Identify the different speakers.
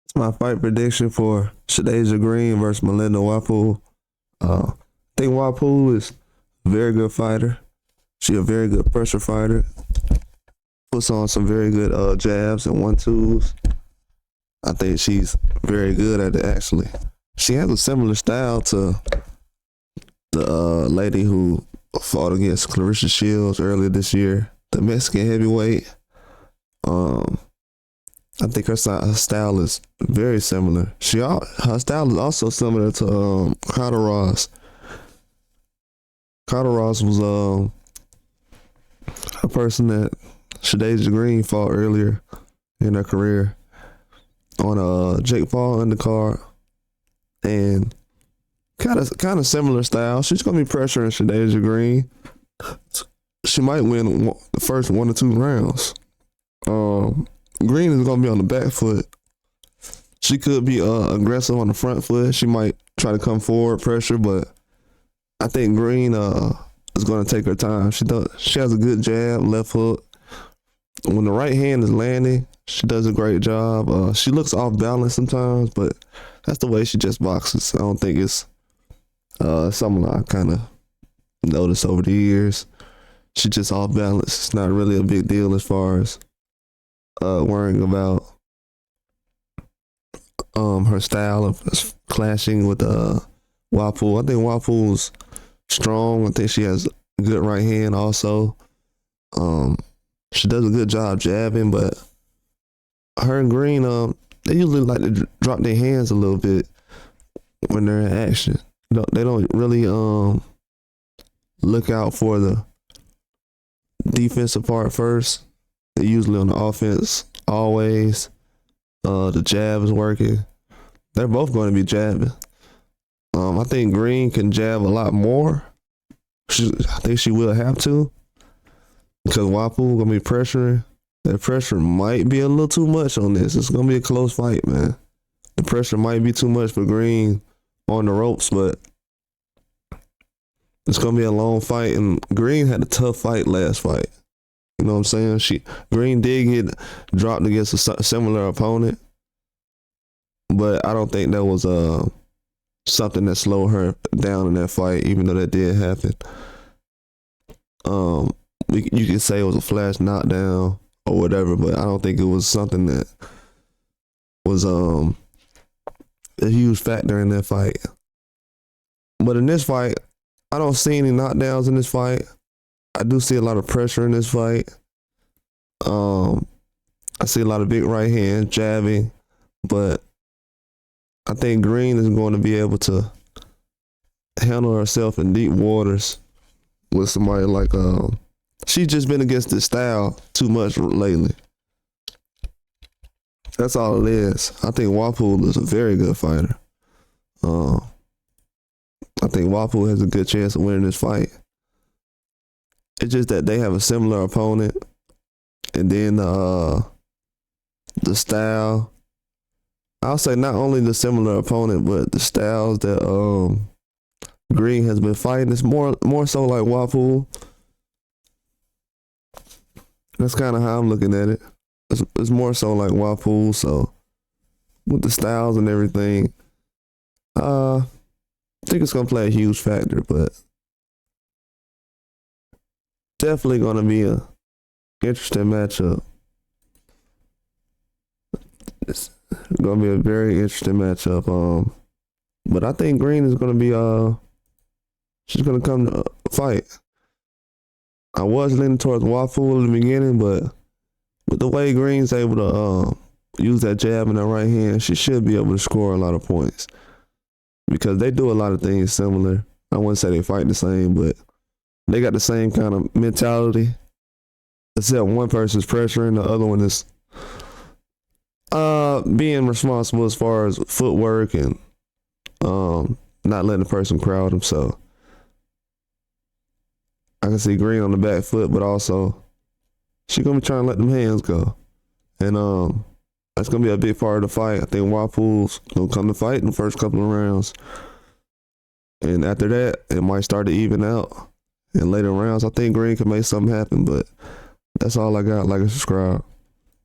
Speaker 1: It's my fight prediction for Shadasia Green versus Melinda Watpool. I think Watpool is a very good fighter. She a very good pressure fighter. Puts on some very good jabs and 1-2s. I think she's very good at it, actually. She has a similar style to the lady who fought against Clarissa Shields earlier this year, the Mexican heavyweight. I think her style is very similar. Her style is also similar to Carter Ross. Carter Ross was a person that Shadasia Green fought earlier in her career on a Jake Paul undercard, and kind of similar style. She's gonna be pressuring Shadasia Green. She might win the first 1 or 2 rounds. Green is gonna be on the back foot. She could be aggressive on the front foot. She might try to come forward, pressure, but I think Green is gonna take her time. She has a good jab, left hook. When the right hand is landing, she does a great job. She looks off balance sometimes, but that's the way she just boxes. I don't think it's something I kind of noticed over the years. She just off balance. It's not really a big deal as far as worrying about her style of clashing with Watpool. I think Watpool's strong. I think she has a good right hand also. She does a good job jabbing, but her and Green, they usually like to drop their hands a little bit when they're in action. They don't really look out for the defensive part first. They're usually on the offense always. The jab is working. They're both going to be jabbing. I think Green can jab a lot more. I think she will have to, because Watpool gonna be pressuring. That pressure might be a little too much on this. It's gonna be a close fight, man. The pressure might be too much for Green on the ropes, but it's gonna be a long fight. And Green had a tough fight last fight. You know what I'm saying? Green did get dropped against a similar opponent, but I don't think that was something that slowed her down in that fight, even though that did happen. You could say it was a flash knockdown or whatever, but I don't think it was something that was a huge factor in that fight. But in this fight, I don't see any knockdowns in this fight. I do see a lot of pressure in this fight. I see a lot of big right hand jabbing, but I think Green is going to be able to handle herself in deep waters with somebody like she's just been against this style too much lately. That's all it is. I think Watpool is a very good fighter. I think Watpool has a good chance of winning this fight. It's just that they have a similar opponent, and then the style. I'll say not only the similar opponent, but the styles that Green has been fighting. It's more so like Watpool. That's kind of how I'm looking at it. It's more so like Watpool. So with the styles and everything, I think it's gonna play a huge factor, but definitely gonna be a interesting matchup. It's gonna be a very interesting matchup. But I think Green is gonna be she's gonna come to fight. I was leaning towards Watpool in the beginning, but with the way Green's able to use that jab in her right hand, she should be able to score a lot of points, because they do a lot of things similar. I wouldn't say they fight the same, but they got the same kind of mentality, except one person's pressuring, the other one is being responsible as far as footwork and not letting the person crowd them. So I can see Green on the back foot, but also she's gonna be trying to let them hands go, and that's gonna be a big part of the fight. I think Watpool's gonna come to fight in the first couple of rounds, and after that, it might start to even out. In later rounds, I think Green can make something happen, but that's all I got. Like and subscribe.